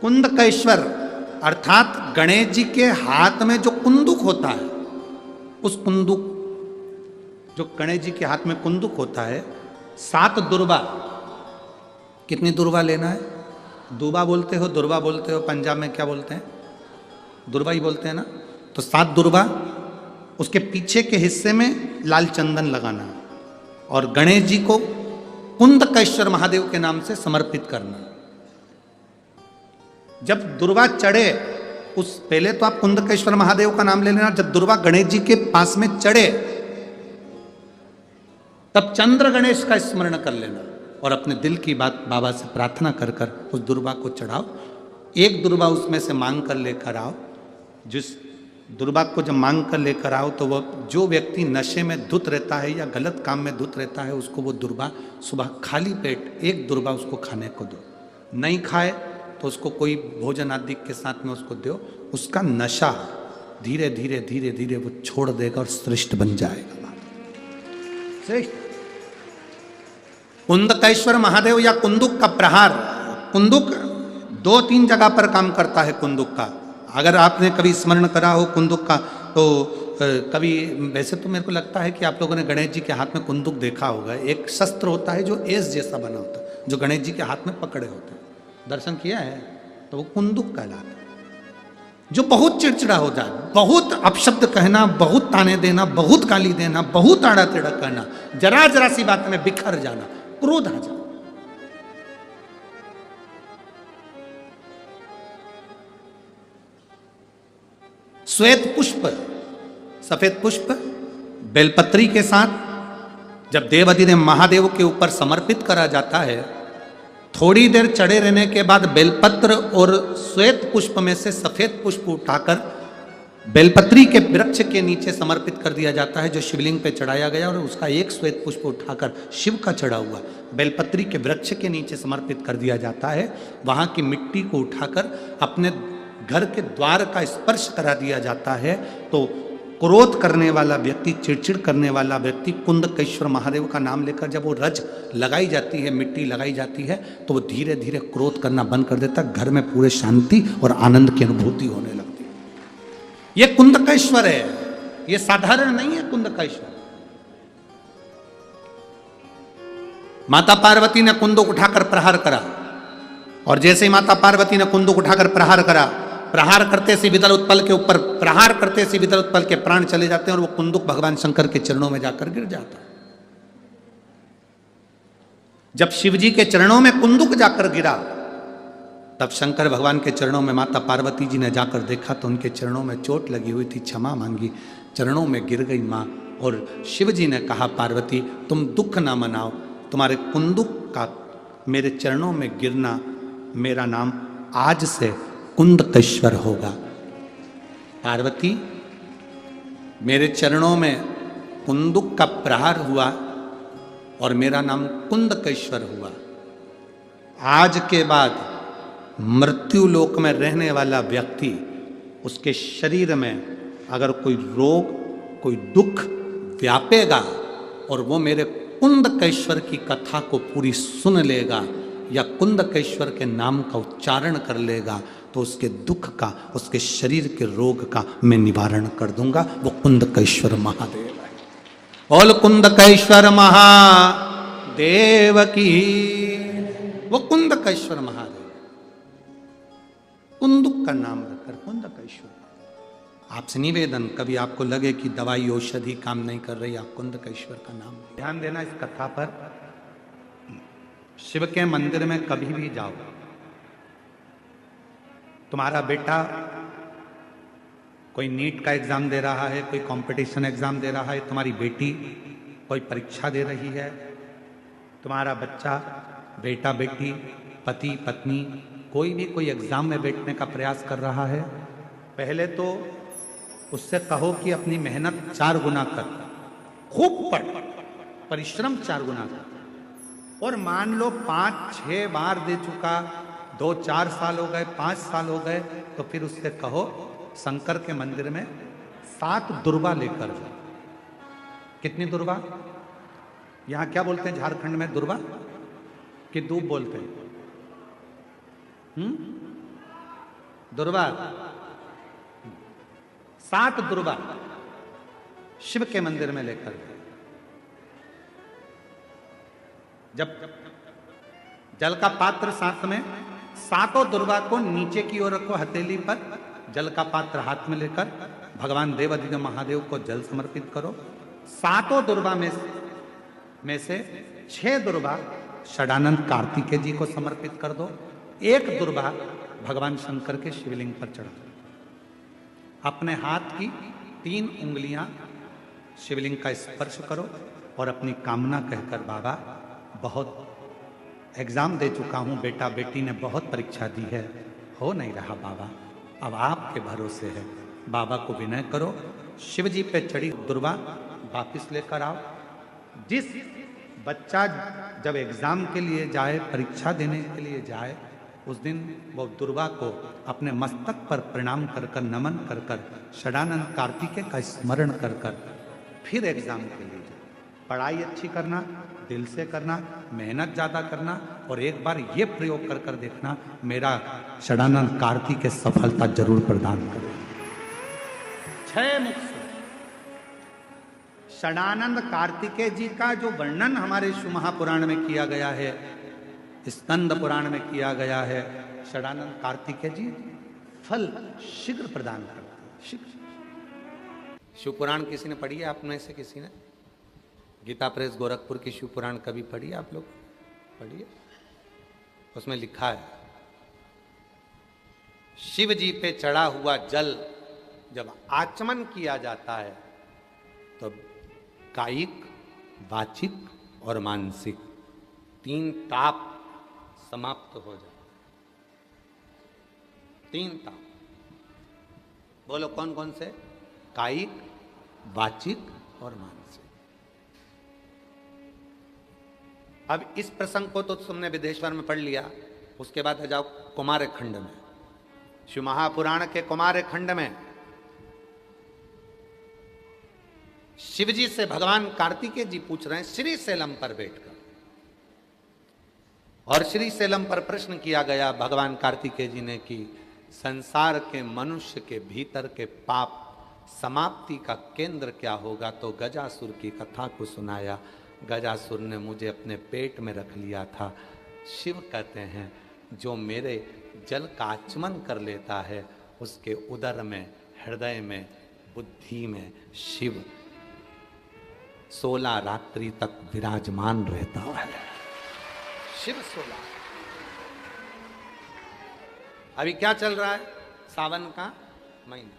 कुंदकेश्वर अर्थात गणेश जी के हाथ में जो कुंदुक होता है, उस कुंदुक, जो गणेश जी के हाथ में कुंदुक होता है, 7 दुर्बा। कितनी दुर्बा लेना है? दुबा बोलते हो, दुर्बा बोलते हो, पंजाब में क्या बोलते हैं? दुर्बा ही बोलते हैं ना। तो 7 दुर्बा, उसके पीछे के हिस्से में लाल चंदन लगाना और गणेश जी को कुंदकेश्वर महादेव के नाम से समर्पित करना। जब दुर्वा चढ़े, उस पहले तो आप कुंदकेश्वर महादेव का नाम ले लेना। जब दुर्वा गणेश जी के पास में चढ़े, तब चंद्र गणेश का स्मरण कर लेना और अपने दिल की बात बाबा से प्रार्थना कर कर उस दुर्वा को चढ़ाओ। एक दुर्वा उसमें से मांग कर लेकर आओ। जिस दुर्वा को जब मांग कर लेकर आओ, तो वह जो व्यक्ति नशे में धुत रहता है या गलत काम में धुत रहता है, उसको वो दुर्वा सुबह खाली पेट एक दुर्वा उसको खाने को दो। नहीं खाए तो उसको कोई भोजन आदि के साथ में उसको दो। उसका नशा धीरे धीरे धीरे धीरे वो छोड़ देगा और श्रेष्ठ बन जाएगा। श्रेष्ठ कुंदकेश्वर महादेव या कुंदुक का प्रहार। कुंदुक 2-3 जगह पर काम करता है। कुंदुक का अगर आपने कभी स्मरण करा हो कुंदुक का, तो कभी, वैसे तो मेरे को लगता है कि आप लोगों ने गणेश जी के हाथ में कुंदुक देखा होगा। एक शस्त्र होता है जो एस जैसा बना होता है, जो गणेश जी के हाथ में पकड़े होते हैं। दर्शन किया है तो वो कुंदुक कहलाता है। जो बहुत चिड़चिड़ा हो जाए, बहुत अपशब्द कहना, बहुत ताने देना, बहुत गाली देना, बहुत आड़ा टेढ़ा कहना, जरा जरा सी बात में बिखर जाना, क्रोध आ जाए। श्वेत पुष्प, सफेद पुष्प बेलपत्री के साथ जब देवाधिदेव महादेव के ऊपर समर्पित करा जाता है, थोड़ी देर चढ़े रहने के बाद बेलपत्र और श्वेत पुष्प में से सफेद पुष्प उठाकर बेलपत्री के वृक्ष के नीचे समर्पित कर दिया जाता है, जो शिवलिंग पे चढ़ाया गया, और उसका एक श्वेत पुष्प उठाकर शिव का चढ़ा हुआ बेलपत्री के वृक्ष के नीचे समर्पित कर दिया जाता है। वहां की मिट्टी को उठाकर अपने घर के द्वार का स्पर्श करा दिया जाता है। तो क्रोध करने वाला व्यक्ति, चिड़चिड़ करने वाला व्यक्ति कुंदकेश्वर महादेव का नाम लेकर जब वो रज लगाई जाती है, मिट्टी लगाई जाती है, तो वो धीरे धीरे क्रोध करना बंद कर देता है। घर में पूरे शांति और आनंद की अनुभूति होने लगती है। ये कुंदकेश्वर है, ये साधारण नहीं है। कुंदकेश्वर माता पार्वती ने कुंदुक उठाकर प्रहार करा, और जैसे ही माता पार्वती ने कुंदुक उठाकर प्रहार करा, प्रहार करते से विदल उत्पल के ऊपर, प्रहार करते से विदल उत्पल के प्राण चले जाते हैं और वो कुंदुक भगवान शंकर के चरणों में जाकर गिर जाता है। जब शिव जी के चरणों में कुंदुक जाकर गिरा, तब शंकर भगवान के चरणों में माता पार्वती जी ने जाकर देखा तो उनके चरणों में चोट लगी हुई थी, क्षमा मांगी, चरणों में गिर गई मां। और शिव जी ने कहा, पार्वती तुम दुख ना मनाओ, तुम्हारे कुंदुक का मेरे चरणों में गिरना, मेरा नाम आज से कुंदकेश्वर होगा। पार्वती, मेरे चरणों में कुंदुक का प्रहार हुआ और मेरा नाम कुंदकेश्वर हुआ। आज के बाद मृत्यु लोक में रहने वाला व्यक्ति, उसके शरीर में अगर कोई रोग, कोई दुख व्यापेगा और वो मेरे कुंदकेश्वर की कथा को पूरी सुन लेगा या कुंदकेश्वर के नाम का उच्चारण कर लेगा, तो उसके दुख का, उसके शरीर के रोग का मैं निवारण कर दूंगा। वो कुंदकेश्वर महादेव है। बोल कुंदकेश्वर महादेव की। वो कुंदकेश्वर महादेव, कुंदुक का नाम रखकर कुंदकेश्वर। आपसे निवेदन, कभी आपको लगे कि दवाई औषधि काम नहीं कर रही, आप कुंदकेश्वर का नाम ध्यान देना इस कथा पर। शिव के मंदिर में कभी भी जाओ, तुम्हारा बेटा कोई नीट का एग्जाम दे रहा है, कोई कंपटीशन एग्जाम दे रहा है, तुम्हारी बेटी कोई परीक्षा दे रही है, तुम्हारा बच्चा, बेटा बेटी, पति पत्नी, कोई भी कोई एग्जाम में बैठने का प्रयास कर रहा है, पहले तो उससे कहो कि अपनी मेहनत 4 गुना कर, खूब पढ़, परिश्रम 4 गुना कर। और मान लो 5-6 बार दे चुका, 2-4 साल हो गए, 5 साल हो गए, तो फिर उससे कहो शंकर के मंदिर में 7 दुर्बा लेकर जाओ। कितनी दुर्बा? यहां क्या बोलते हैं झारखंड में? दुर्बा कि दूब बोलते हैं? दुर्वा, 7 दुर्वा शिव के मंदिर में लेकर गए। जब जल का पात्र साथ में, 7 दुर्वा को नीचे की ओर रखो हथेली पर, जल का पात्र हाथ में लेकर भगवान देवाधिदेव महादेव को जल समर्पित करो। 7 दुर्वा में से 6 दुर्वा षडानंद कार्तिकेय जी को समर्पित कर दो। 1 दुर्वा भगवान शंकर के शिवलिंग पर चढ़ा दो। अपने हाथ की 3 उंगलियां शिवलिंग का स्पर्श करो और अपनी कामना कहकर, बाबा बहुत एग्जाम दे चुका हूं, बेटा बेटी ने बहुत परीक्षा दी है, हो नहीं रहा बाबा, अब आपके भरोसे है। बाबा को विनय करो, शिव जी पे चढ़ी दुर्वा वापिस लेकर आओ। जिस बच्चा जब एग्जाम के लिए जाए, परीक्षा देने के लिए जाए, उस दिन वो दुर्वा को अपने मस्तक पर प्रणाम कर कर, नमन कर कर, षडानंद कार्तिकेय का स्मरण कर कर फिर एग्जाम के लिए जाए। पढ़ाई अच्छी करना, दिल से करना, मेहनत ज्यादा करना, और एक बार ये प्रयोग कर कर देखना, मेरा षडानंद कार्तिकेय सफलता जरूर प्रदान करे। 6 मुख से षडानंद कार्तिकेय जी का जो वर्णन हमारे शिव महापुराण में किया गया है, स्कंद पुराण में किया गया है, षडानंद कार्तिकेय जी फल शीघ्र प्रदान करते हैं, शीघ्र। शिव पुराण किसी ने पढ़ी है आप में से? किसी ने गीता प्रेस गोरखपुर की शिव पुराण कभी पढ़ी? आप लोग पढ़िए, उसमें लिखा है शिव जी पे चढ़ा हुआ जल जब आचमन किया जाता है तो कायिक, वाचिक और मानसिक 3 ताप समाप्त हो जाए। 3 ताप, बोलो कौन कौन से? कायिक, वाचिक और मानसिक। अब इस प्रसंग को तो तुमने विदेश्वर में पढ़ लिया, उसके बाद आ जाओ कुमार खंड में। शिव महापुराण के कुमार खंड में शिवजी से भगवान कार्तिकेय जी पूछ रहे हैं श्री सेलम पर बैठकर, और श्री सेलम पर प्रश्न किया गया भगवान कार्तिकेय जी ने कि संसार के मनुष्य के भीतर के पाप समाप्ति का केंद्र क्या होगा? तो गजासुर की कथा को सुनाया। गजासुर ने मुझे अपने पेट में रख लिया था। शिव कहते हैं जो मेरे जल का आचमन कर लेता है उसके उदर में, हृदय में, बुद्धि में शिव 16 रात्रि तक विराजमान रहता है। शिव 16। अभी क्या चल रहा है? सावन का महीना,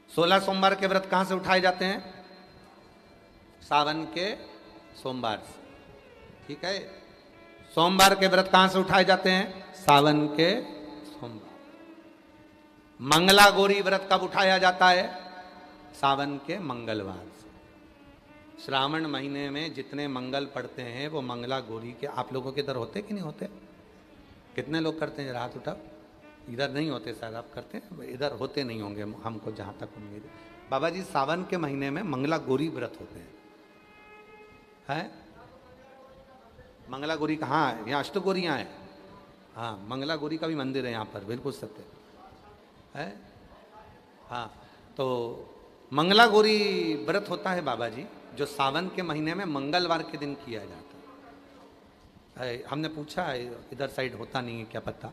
16 सोमवार के व्रत कहां से उठाए जाते हैं? सावन के सोमवार से, ठीक है। सोमवार के व्रत कहां से उठाए जाते हैं? सावन के सोमवार। मंगला गौरी व्रत कब उठाया जाता है? सावन के मंगलवार से। श्रावण महीने में जितने मंगल पड़ते हैं वो मंगला गौरी के। आप लोगों के इधर होते कि नहीं होते? कितने लोग करते हैं? हाथ उठाओ। इधर नहीं होते शायद, आप करते हैं? इधर होते नहीं होंगे हमको जहां तक उम्मीद है। बाबा जी सावन के महीने में मंगला गौरी व्रत होते हैं, है? मंगला गौरी कहाँ है? यहाँ अष्टगौरियाँ हैं। हाँ, मंगला गौरी का भी मंदिर है यहाँ पर, बिल्कुल सत्य है। हाँ, तो मंगला गौरी व्रत होता है बाबा जी, जो सावन के महीने में मंगलवार के दिन किया जाता है। हमने पूछा है, इधर साइड होता नहीं है, क्या पता।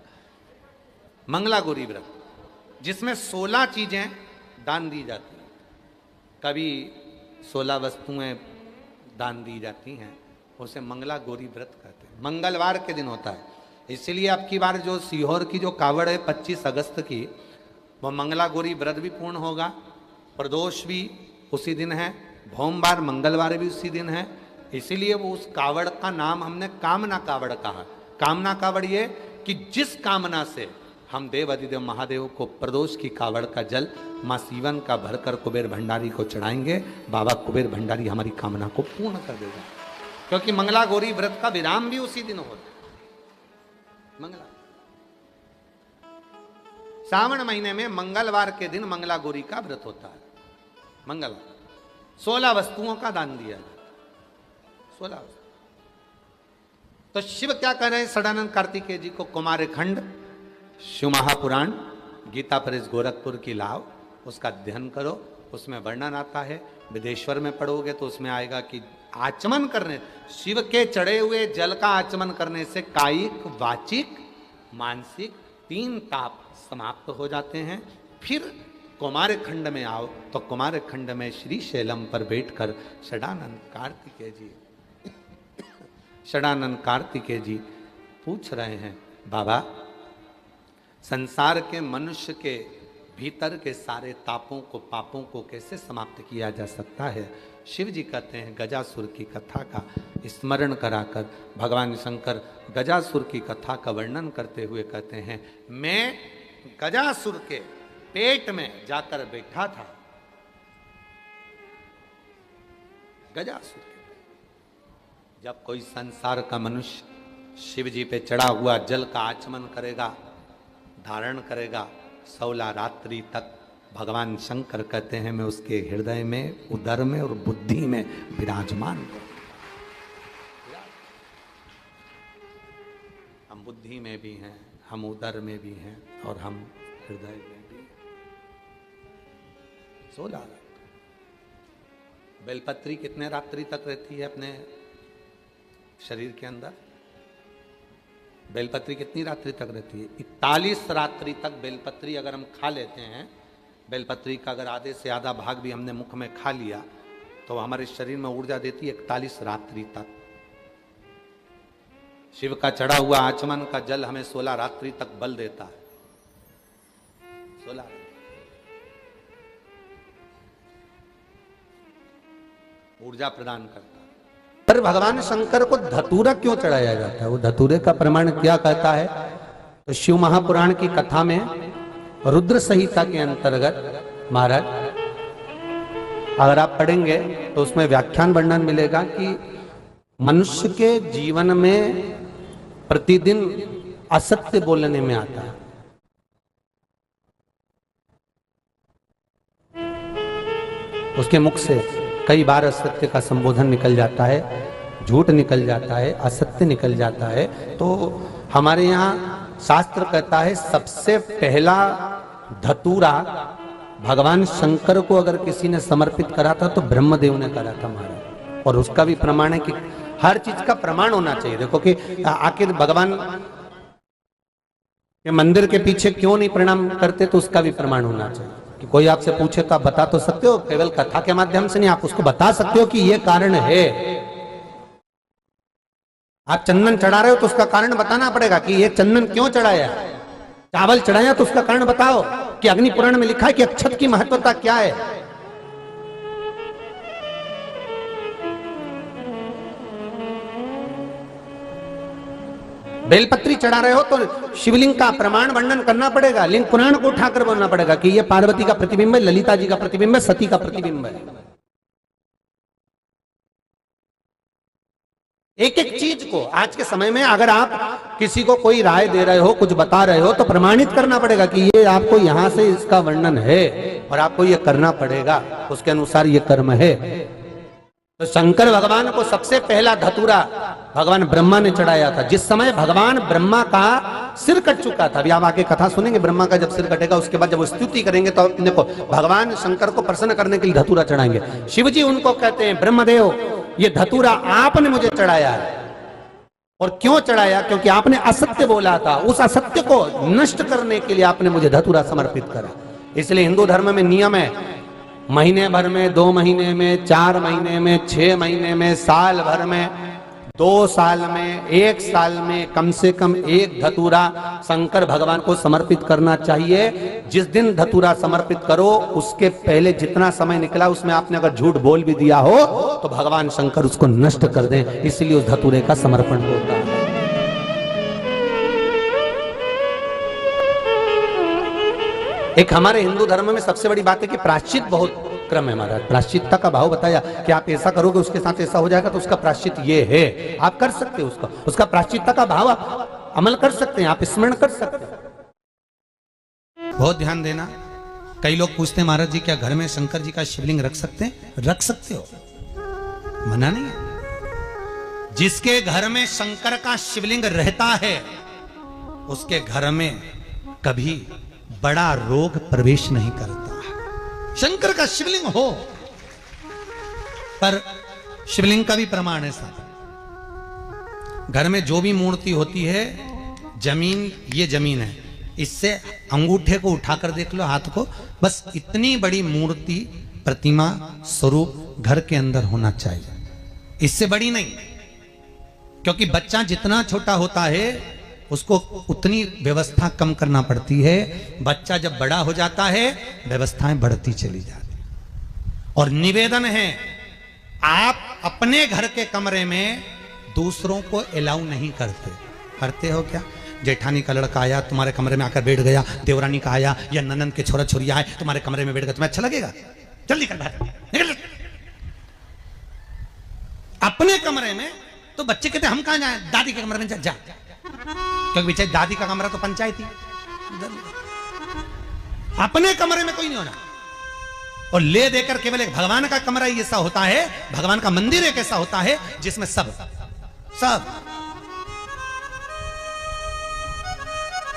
मंगला गौरी व्रत जिसमें 16 चीजें दान दी जाती हैं, कभी 16 वस्तुएं दान दी जाती हैं, उसे मंगला गौरी व्रत कहते हैं। मंगलवार के दिन होता है, इसीलिए अब की बार जो सीहोर की जो कावड़ है 25 अगस्त की, वह मंगला गौरी व्रत भी पूर्ण होगा। प्रदोष भी उसी दिन है, भोमवार मंगलवार भी उसी दिन है। इसीलिए वो उस कावड़ का नाम हमने कामना कावड़ कहा। कामना कावड़ ये कि जिस कामना से हम देव अधिदेव महादेव को प्रदोष की कावड़ का जल माँ सीवन का भरकर कुबेर भंडारी को चढ़ाएंगे, बाबा कुबेर भंडारी हमारी कामना को पूर्ण कर देगा। क्योंकि मंगला गौरी व्रत का विराम भी उसी दिन होता है। मंगला सावन महीने में मंगलवार के दिन मंगला गौरी का व्रत होता है। मंगलवार 16 वस्तुओं का दान दिया जाता है। 16 तो शिव क्या कह रहे हैं षडानंद कार्तिकेय जी को, कुमार खंड शिव महापुराण गीता प्रेस गोरखपुर की लाओ, उसका अध्ययन करो, उसमें वर्णन आता है। विदेश्वर में पढ़ोगे तो उसमें आएगा कि आचमन करने, शिव के चढ़े हुए जल का आचमन करने से कायिक वाचिक मानसिक 3 ताप समाप्त हो जाते हैं। फिर कुमार खंड में आओ तो कुमार खंड में श्री शैलम पर बैठकर षडानंद कार्तिकेय जी पूछ रहे हैं, बाबा संसार के मनुष्य के भीतर के सारे तापों को पापों को कैसे समाप्त किया जा सकता है? शिव जी कहते हैं गजासुर की कथा का स्मरण कराकर भगवान शंकर गजासुर की कथा का वर्णन करते हुए कहते हैं, मैं गजासुर के पेट में जाकर बैठा था। गजासुर के जब कोई संसार का मनुष्य शिव जी पे चढ़ा हुआ जल का आचमन करेगा, धारण करेगा, 16 रात्रि तक भगवान शंकर कहते हैं मैं उसके हृदय में, उदर में और बुद्धि में विराजमान हूं। हम बुद्धि में भी हैं, हम उदर में भी हैं और हम हृदय में भी। 16 बेलपत्री कितने रात्रि तक रहती है अपने शरीर के अंदर? बेलपत्री कितनी रात्रि तक रहती है? 41 रात्रि तक बेलपत्री अगर हम खा लेते हैं, बेलपत्री का अगर आधे से आधा भाग भी हमने मुख में खा लिया तो हमारे शरीर में ऊर्जा देती है 41 रात्रि तक। शिव का चढ़ा हुआ आचमन का जल हमें 16 रात्रि तक बल देता है। 16 ऊर्जा प्रदान करता है। पर भगवान शंकर को धतूरा क्यों चढ़ाया जाता है? वो धतूरे का प्रमाण क्या कहता है? तो शिव महापुराण की कथा में रुद्र संहिता के अंतर्गत महाराज अगर आप पढ़ेंगे तो उसमें व्याख्यान वर्णन मिलेगा कि मनुष्य के जीवन में प्रतिदिन असत्य बोलने में आता है। उसके मुख से कई बार असत्य का संबोधन निकल जाता है, झूठ निकल जाता है, असत्य निकल जाता है। तो हमारे यहाँ शास्त्र कहता है सबसे पहला धतूरा भगवान शंकर को अगर किसी ने समर्पित करा था तो ब्रह्मदेव ने करा था महाराज। और उसका भी प्रमाण है कि हर चीज का प्रमाण होना चाहिए। देखो कि आखिर भगवान के मंदिर के पीछे क्यों नहीं प्रणाम करते, तो उसका भी प्रमाण होना चाहिए। कि कोई आपसे पूछे तो आप बता तो सकते हो, केवल कथा के माध्यम से नहीं, आप उसको बता सकते हो कि ये कारण है। आप चंदन चढ़ा रहे हो तो उसका कारण बताना पड़ेगा कि ये चंदन क्यों चढ़ाया। चावल चढ़ाया तो उसका कारण बताओ कि अग्नि पुराण में लिखा है कि अक्षत की महत्वता क्या है। बेलपत्री चढ़ा रहे हो तो शिवलिंग का प्रमाण वर्णन करना पड़ेगा, लिंग पुराण को उठाकर बोलना पड़ेगा कि यह पार्वती का प्रतिबिंब है, ललिता जी का प्रतिबिंब है, सती का प्रतिबिंब है। एक एक चीज को आज के समय में अगर आप किसी को कोई राय दे रहे हो, कुछ बता रहे हो, तो प्रमाणित करना पड़ेगा कि ये आपको यहां से इसका वर्णन है और आपको ये करना पड़ेगा, उसके अनुसार ये कर्म है। तो शंकर भगवान को सबसे पहला धतूरा भगवान ब्रह्मा ने चढ़ाया था। जिस समय भगवान ब्रह्मा का सिर कट चुका था, अभी आप आगे कथा सुनेंगे, ब्रह्मा का जब सिर कटेगा उसके बाद जब वो स्तुति करेंगे तो अपने को भगवान शंकर को प्रसन्न करने के लिए धतूरा चढ़ाएंगे। शिव जी उनको कहते हैं ब्रह्मदेव ये धतूरा आपने मुझे चढ़ाया है। और क्यों चढ़ाया? क्योंकि आपने असत्य बोला था, उस असत्य को नष्ट करने के लिए आपने मुझे धतूरा समर्पित करा। इसलिए हिंदू धर्म में नियम है, महीने भर में, 2 महीने में, 4 महीने में, 6 महीने में, साल भर में, 2 साल में, 1 साल में कम से कम 1 धतूरा शंकर भगवान को समर्पित करना चाहिए। जिस दिन धतूरा समर्पित करो उसके पहले जितना समय निकला उसमें आपने अगर झूठ बोल भी दिया हो तो भगवान शंकर उसको नष्ट कर दें, इसलिए उस धतूरे का समर्पण होता है। एक हमारे हिंदू धर्म में सबसे बड़ी बात है कि प्रायश्चित बहुत क्रम है महाराज। प्रायश्चित्ता का भाव बताया कि आप ऐसा करोगे उसके साथ ऐसा हो जाएगा, तो उसका प्रायश्चित ये है, आप कर सकते हो उसका प्रायश्चित्ता का भाव आप अमल कर सकते हैं, आप स्मरण कर सकते हैं। बहुत ध्यान देना। कई लोग पूछते हैं महाराज जी क्या घर में शंकर जी का शिवलिंग रख सकते हैं? रख सकते हो, मना नहीं है। जिसके घर में शंकर का शिवलिंग रहता है उसके घर में कभी बड़ा रोग प्रवेश नहीं करता। शंकर का शिवलिंग हो, पर शिवलिंग का भी प्रमाण है साहब, घर में जो भी मूर्ति होती है, जमीन ये जमीन है, इससे अंगूठे को उठाकर देख लो, हाथ को, बस इतनी बड़ी मूर्ति प्रतिमा स्वरूप घर के अंदर होना चाहिए, इससे बड़ी नहीं। क्योंकि बच्चा जितना छोटा होता है उसको उतनी व्यवस्था कम करना पड़ती है, बच्चा जब बड़ा हो जाता है व्यवस्थाएं बढ़ती चली जाती। और निवेदन है, आप अपने घर के कमरे में दूसरों को अलाउ नहीं करते। करते हो क्या? जेठानी का लड़का आया तुम्हारे कमरे में आकर बैठ गया, देवरानी का आया या ननंद के छोरा छोरिया आए तुम्हारे कमरे में बैठ गया, तुम्हें अच्छा लगेगा? जल्दी कर बाहर निकल। अपने कमरे में तो बच्चे कहते हम कहां जाए, दादी के कमरे में जा, क्योंकि बेचारी दादी का कमरा तो पंचायती। अपने कमरे में कोई नहीं होना। और ले देकर केवल एक भगवान का कमरा ही ऐसा होता है, भगवान का मंदिर एक ऐसा होता है जिसमें सब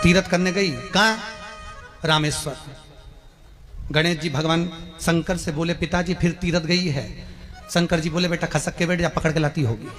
तीर्थ करने गई, कहां? रामेश्वर। गणेश जी भगवान शंकर से बोले पिताजी फिर तीर्थ गई है। शंकर जी बोले बेटा खसक के बैठ जा, पकड़ के लाती होगी।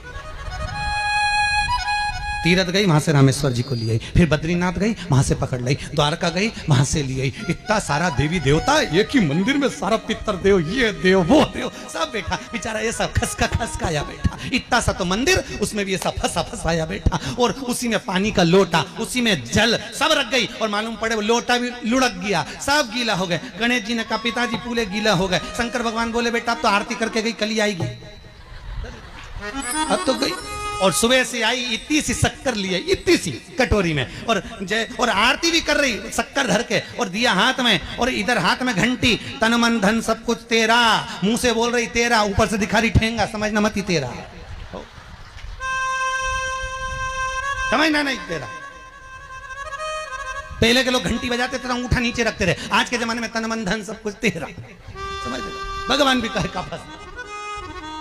तीर्थ गई, वहां से रामेश्वर जी को ले आई, फिर बद्रीनाथ गई, वहां से पकड़ लाई, द्वारका गई, वहां से ले आई। इतना सारा देवी देवता एक ही मंदिर में, सारा पितर देव, ये देव वो देव सब बैठा, बेचारा ये सब खसकाया बैठा। इतना सा तो मंदिर, उसमें भी ये सब फंसाया बैठा, और उसी में पानी का लोटा, उसी में जल सब रख गई, और मालूम पड़े वो लोटा भी लुढ़क गया, सब गीला हो गए। गणेश जी ने कहा पिताजी पूरे गीला हो गए। शंकर भगवान बोले बेटा अब तो आरती करके गई, कल ही आएगी। अब तो गई, और सुबह से आई, इतनी सी शक्कर लिए, इतनी सी कटोरी में, और आरती भी कर रही शक्कर धर के, और दिया हाथ में, और इधर हाथ में घंटी, तन मन धन सब कुछ तेरा, मुंह से बोल रही तेरा, ऊपर से दिखा रही ठेंगा, समझना मत ही तेरा, समझना नहीं तेरा। पहले के लोग घंटी बजाते थे, अंगूठा नीचे रखते रहे, आज के जमाने में तन मन धन सब कुछ तेरा, समझ भगवान भी कहे का फंस,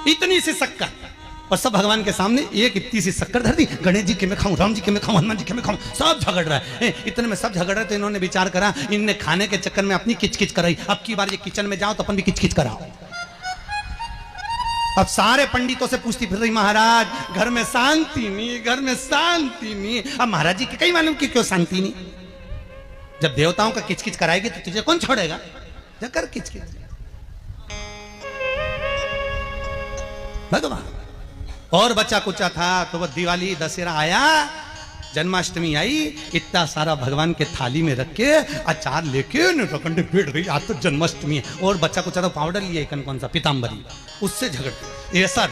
इतनी सी शक्कर, और सब भगवान के सामने एक इतनी सी शक्कर धर दी। गणेश जी के मैं खाऊं, राम जी के मैं खाऊं, हनुमान जी के मैं खाऊं, सब झगड़ रहा है। इतने में सब झगड़ रहे, तो इन्होंने विचार करा, इनने खाने के चक्कर में अपनी किचकिच कराई, अब की बार ये किचन में जाओ तो अपन भी किचकिच कराओ। अब सारे पंडितों से पूछती फिर रही, महाराज घर में शांति नहीं, घर में शांति नहीं। अब महाराज जी के कहीं मालूम कि क्यों शांति नहीं? जब देवताओं का किचकिच कराएगी तो तुझे कौन छोड़ेगा? जाकर किचकिच भगवान। और बच्चा कुचा था तो वह दिवाली दशहरा आया, जन्माष्टमी आई, इतना सारा भगवान के थाली में रख के अचार लेके नटखंडे बैठ गई, आज तो जन्माष्टमी है। और बच्चा कुचा तो पाउडर लिया कौन सा पीताम्बरी, उससे झगड़ती, ऐसा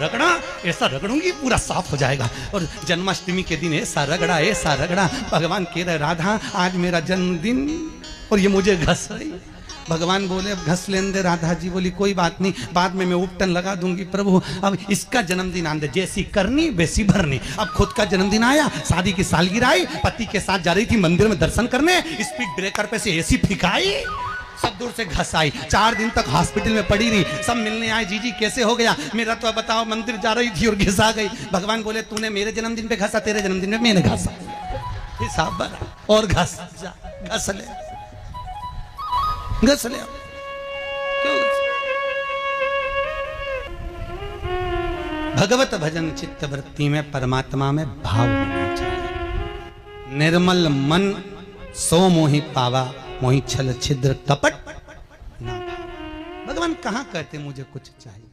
रगड़ूंगी पूरा साफ हो जाएगा। और जन्माष्टमी के दिन ऐसा रगड़ा, भगवान कह रहे राधा आज मेरा जन्मदिन और ये मुझे घस रही। भगवान बोले अब घस लेने दे। राधा जी बोली कोई बात नहीं, बाद में मैं उपटन लगा दूंगी प्रभु, अब इसका जन्मदिन आने दे, जैसी करनी वैसी भरनी। अब खुद का जन्मदिन आया, शादी की सालगिरह आई, पति के साथ जा रही थी मंदिर में दर्शन करने, स्पीड ब्रेकर पे से एसी फिकाई, सब दूर से घस आई। 4 दिन तक हॉस्पिटल में पड़ी रही, सब मिलने आए, जीजी कैसे हो गया? मेरा तो बताओ मंदिर जा रही थी और घिसा गई। भगवान बोले तूने मेरे जन्मदिन पे घसा, तेरे जन्मदिन में मैंने घसा, हिसाब बना, और घस ले क्यों? भगवत भजन चित्त वृत्ति में परमात्मा में भाव होना चाहिए। निर्मल मन सो मोहि पावा, मोहि छल छिद्र कपट ना। भगवान कहां कहते मुझे कुछ चाहिए?